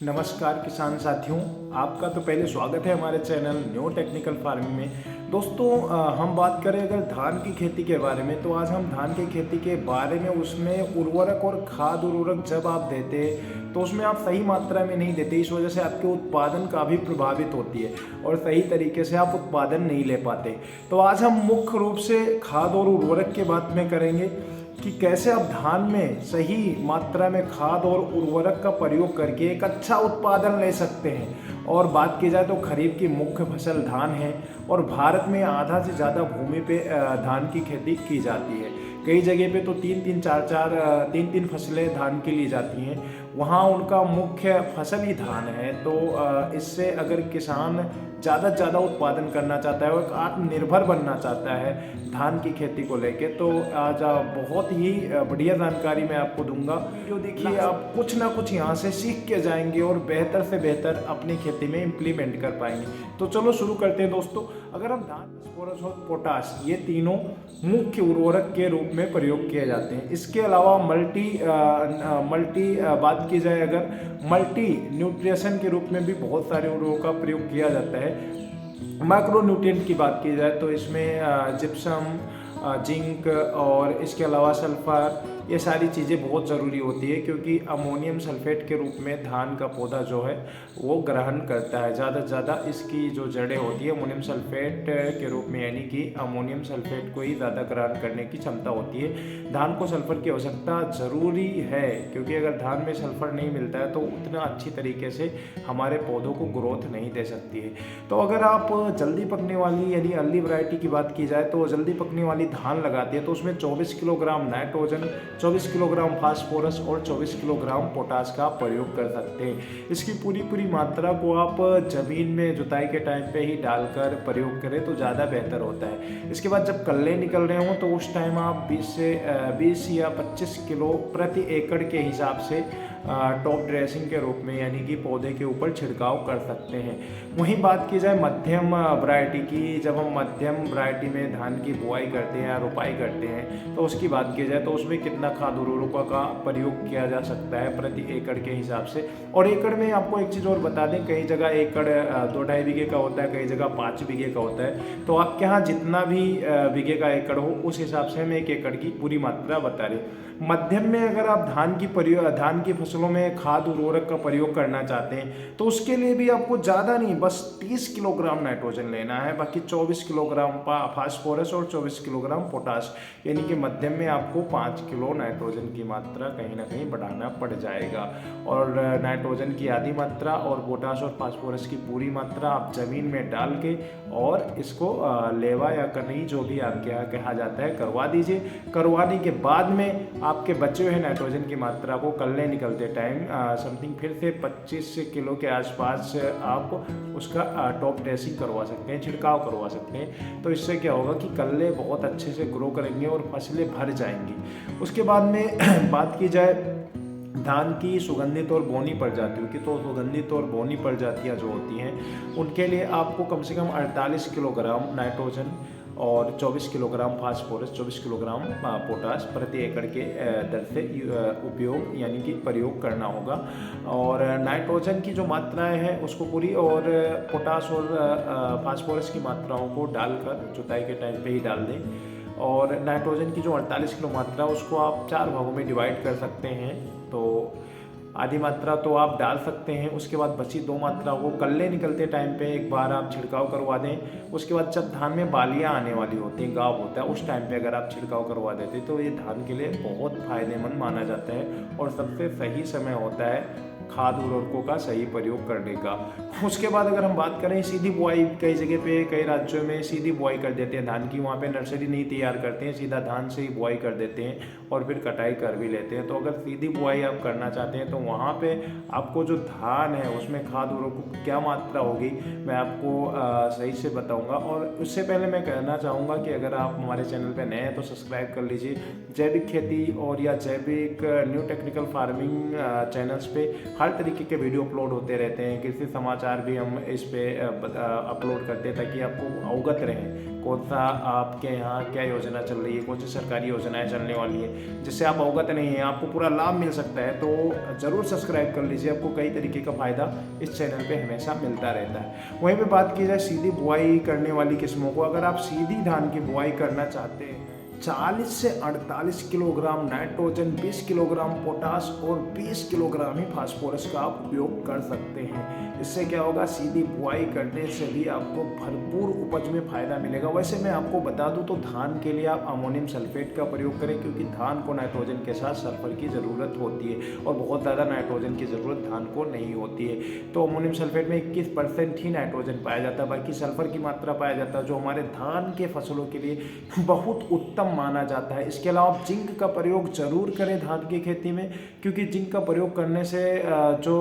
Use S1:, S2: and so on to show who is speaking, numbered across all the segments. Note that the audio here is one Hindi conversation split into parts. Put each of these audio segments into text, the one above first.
S1: नमस्कार किसान साथियों, आपका तो पहले स्वागत है हमारे चैनल न्यू टेक्निकल फार्मिंग में। दोस्तों हम बात करें अगर धान की खेती के बारे में, तो आज हम धान की खेती के बारे में उसमें उर्वरक और खाद उर्वरक जब आप देते तो उसमें आप सही मात्रा में नहीं देते, इस वजह से आपके उत्पादन काफ़ी प्रभावित होती है और सही तरीके से आप उत्पादन नहीं ले पाते। तो आज हम मुख्य रूप से खाद और उर्वरक के बात में करेंगे कि कैसे आप धान में सही मात्रा में खाद और उर्वरक का प्रयोग करके एक अच्छा उत्पादन ले सकते हैं। और बात की जाए तो खरीफ की मुख्य फसल धान है और भारत में आधा से ज़्यादा भूमि पे धान की खेती की जाती है। कई जगह पे तो तीन तीन फसलें धान की ली जाती हैं, वहाँ उनका मुख्य फसल ही धान है। तो इससे अगर किसान ज़्यादा से ज़्यादा उत्पादन करना चाहता है और आत्मनिर्भर बनना चाहता है धान की खेती को लेके, तो आज बहुत ही बढ़िया जानकारी मैं आपको दूंगा। जो देखिए आप कुछ ना कुछ यहाँ से सीख के जाएंगे और बेहतर से बेहतर अपनी खेती में इम्प्लीमेंट कर पाएंगे। तो चलो शुरू करते हैं दोस्तों। अगर हम धान, फास्फोरस और पोटाश ये तीनों मुख्य उर्वरक के रूप में प्रयोग किए जाते हैं। इसके अलावा बात की जाए अगर मल्टी न्यूट्रिशन के रूप में भी बहुत सारे उर्वरकों का प्रयोग किया जाता है। माइक्रो न्यूट्रिएंट की बात की जाए तो इसमें जिप्सम, जिंक और इसके अलावा सल्फर, ये सारी चीज़ें बहुत ज़रूरी होती है, क्योंकि अमोनियम सल्फेट के रूप में धान का पौधा जो है वो ग्रहण करता है। ज़्यादा से ज़्यादा इसकी जो जड़ें होती है अमोनियम सल्फेट के रूप में, यानी कि अमोनियम सल्फेट को ही ज़्यादा ग्रहण करने की क्षमता होती है। धान को सल्फर की आवश्यकता ज़रूरी है, क्योंकि अगर धान में सल्फर नहीं मिलता है तो उतना अच्छी तरीके से हमारे पौधों को ग्रोथ नहीं दे सकती है। तो अगर आप जल्दी पकने वाली यानी अर्ली वैरायटी की बात की जाए तो जल्दी पकने वाली धान लगाती है तो उसमें 24 किलोग्राम नाइट्रोजन, 24 किलोग्राम फास्फोरस और 24 किलोग्राम पोटाश का प्रयोग कर सकते हैं। इसकी पूरी मात्रा को आप जमीन में जुताई के टाइम पे ही डालकर प्रयोग करें तो ज़्यादा बेहतर होता है। इसके बाद जब कल्ले निकल रहे हों तो उस टाइम आप 20 या 25 किलो प्रति एकड़ के हिसाब से टॉप ड्रेसिंग के रूप में, यानी कि पौधे के ऊपर छिड़काव कर सकते हैं। वहीं बात की जाए मध्यम वैरायटी की, जब हम मध्यम वैरायटी में धान की बुआई करते हैं या रोपाई करते हैं तो उसकी बात की जाए तो उसमें कितना खाद उर्वरकों का प्रयोग किया जा सकता है प्रति एकड़ के हिसाब से। और एकड़ में आपको एक चीज़ और बता दें, कई जगह एकड़ 2-2.5 बीघे का होता है, कई जगह 5 बीघे का होता है। तो आपके यहाँ जितना भी बीघे का एकड़ हो उस हिसाब से हम एक एकड़ की पूरी मात्रा बता रहे। मध्यम में अगर आप धान की फसलों में खाद उर्वरक का प्रयोग करना चाहते हैं तो उसके लिए भी आपको ज़्यादा नहीं, बस 30 किलोग्राम नाइट्रोजन लेना है, बाकी 24 किलोग्राम फास्फोरस और 24 किलोग्राम पोटाश, यानी कि मध्यम में आपको 5 किलो नाइट्रोजन की मात्रा कहीं ना कहीं बढ़ाना पड़ जाएगा। और नाइट्रोजन की आधी मात्रा और पोटाश और फास्फोरस की पूरी मात्रा आप जमीन में डाल के और इसको लेवा या कनई जो भी आपके यहाँ कहा जाता है करवा दीजिए। करवाने के बाद में आपके बचे हुए नाइट्रोजन की मात्रा को कल्ले निकलते टाइम समथिंग फिर से 25 किलो के आसपास आप उसका टॉप ड्रेसिंग करवा सकते हैं, छिड़काव करवा सकते हैं। तो इससे क्या होगा कि कल्ले बहुत अच्छे से ग्रो करेंगे और फसलें भर जाएंगी। उसके बाद में बात की जाए धान की सुगंधित और बौनी प्रजातियों की, तो सुगंधित और बौनी प्रजातियाँ जो होती हैं उनके लिए आपको कम से कम 48 किलोग्राम नाइट्रोजन और 24 किलोग्राम फास्फोरस, 24 किलोग्राम पोटाश प्रति एकड़ के दर से उपयोग यानी कि प्रयोग करना होगा। और नाइट्रोजन की जो मात्राएं हैं उसको पूरी, और पोटाश और फास्फोरस की मात्राओं को डालकर जुताई के टाइम पे ही डाल दें। और नाइट्रोजन की जो 48 किलो मात्रा उसको आप 4 भागों में डिवाइड कर सकते हैं। तो आधी मात्रा तो आप डाल सकते हैं, उसके बाद बची 2 मात्रा को कल्ले निकलते टाइम पे एक बार आप छिड़काव करवा दें। उसके बाद जब धान में बालियां आने वाली होती हैं, गाँव होता है, उस टाइम पे अगर आप छिड़काव करवा देते तो ये धान के लिए बहुत फायदेमंद माना जाता है और सबसे सही समय होता है खाद उर्वरकों का सही प्रयोग करने का। उसके बाद अगर हम बात करें सीधी बुआई, कई जगह पे कई राज्यों में सीधी बुआई कर देते हैं धान की, वहाँ पे नर्सरी नहीं तैयार करते हैं, सीधा धान से ही बुआई कर देते हैं और फिर कटाई कर भी लेते हैं। तो अगर सीधी बुआई आप करना चाहते हैं तो वहाँ पे आपको जो धान है उसमें खाद उर्वरकों की क्या मात्रा होगी मैं आपको सही से बताऊँगा। और उससे पहले मैं कहना चाहूँगा कि अगर आप हमारे चैनल पर नए हैं तो सब्सक्राइब कर लीजिए। जैविक खेती और या जैविक न्यू टेक्निकल फार्मिंग चैनल्स पे हर तरीके के वीडियो अपलोड होते रहते हैं। कृषि समाचार भी हम इस पे अपलोड करते हैं ताकि आपको अवगत रहें कौन सा आपके यहाँ क्या योजना चल रही है, कौन सी सरकारी योजनाएं चलने वाली है, जिससे आप अवगत नहीं हैं, आपको पूरा लाभ मिल सकता है। तो ज़रूर सब्सक्राइब कर लीजिए, आपको कई तरीके का फ़ायदा इस चैनल पे हमेशा मिलता रहता है। वहीं पे बात की जाए सीधी बुआई करने वाली किस्मों को, अगर आप सीधी धान की बुआई करना चाहते हैं 40 से 48 किलोग्राम नाइट्रोजन, 20 किलोग्राम पोटास और 20 किलोग्राम ही फास्फोरस का आप उपयोग कर सकते हैं। इससे क्या होगा, सीधी बुआई करने से भी आपको भरपूर उपज में फ़ायदा मिलेगा। वैसे मैं आपको बता दूं तो धान के लिए आप अमोनियम सल्फेट का प्रयोग करें, क्योंकि धान को नाइट्रोजन के साथ सल्फर की ज़रूरत होती है और बहुत ज़्यादा नाइट्रोजन की ज़रूरत धान को नहीं होती है। तो अमोनियम सल्फेट में 21% ही नाइट्रोजन पाया जाता है, बाकी सल्फर की मात्रा पाया जाता है, जो हमारे धान के फसलों के लिए बहुत उत्तम माना जाता है। इसके अलावा आप जिंक का प्रयोग जरूर करें धान की खेती में, क्योंकि जिंक का प्रयोग करने से जो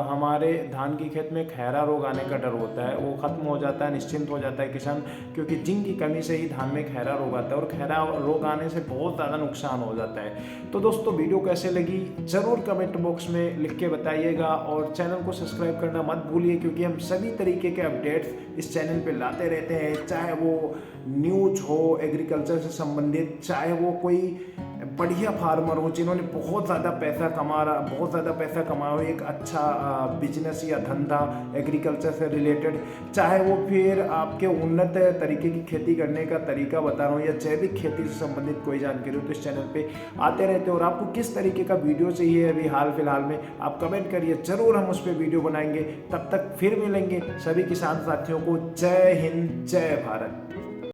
S1: हमारे धान की खेत में खैरा रोग आने का डर होता है वो खत्म हो जाता है, निश्चिंत हो जाता है किसान, क्योंकि जिंक की कमी से ही धान में खैरा रोग आता है और खैरा रोग आने से बहुत ज़्यादा नुकसान हो जाता है। तो दोस्तों वीडियो कैसे लगी ज़रूर कमेंट बॉक्स में लिख के बताइएगा और चैनल को सब्सक्राइब करना मत भूलिए, क्योंकि हम सभी तरीके के अपडेट्स इस चैनल पे लाते रहते हैं, चाहे वो न्यूज हो एग्रीकल्चर से संबंधित, चाहे वो कोई बढ़िया फार्मर हो जिन्होंने बहुत ज़्यादा पैसा कमाया हो, एक अच्छा बिजनेस या धंधा एग्रीकल्चर से रिलेटेड, चाहे वो फिर आपके उन्नत तरीके की खेती करने का तरीका बता रहा हूँ या जैविक खेती से संबंधित कोई जानकारी हो, तो इस चैनल पे आते रहते हैं। और आपको किस तरीके का वीडियो चाहिए अभी हाल फिलहाल में आप कमेंट करिए, ज़रूर हम उस पर वीडियो बनाएंगे। तब तक फिर मिलेंगे। सभी किसान साथियों को जय हिंद, जय भारत।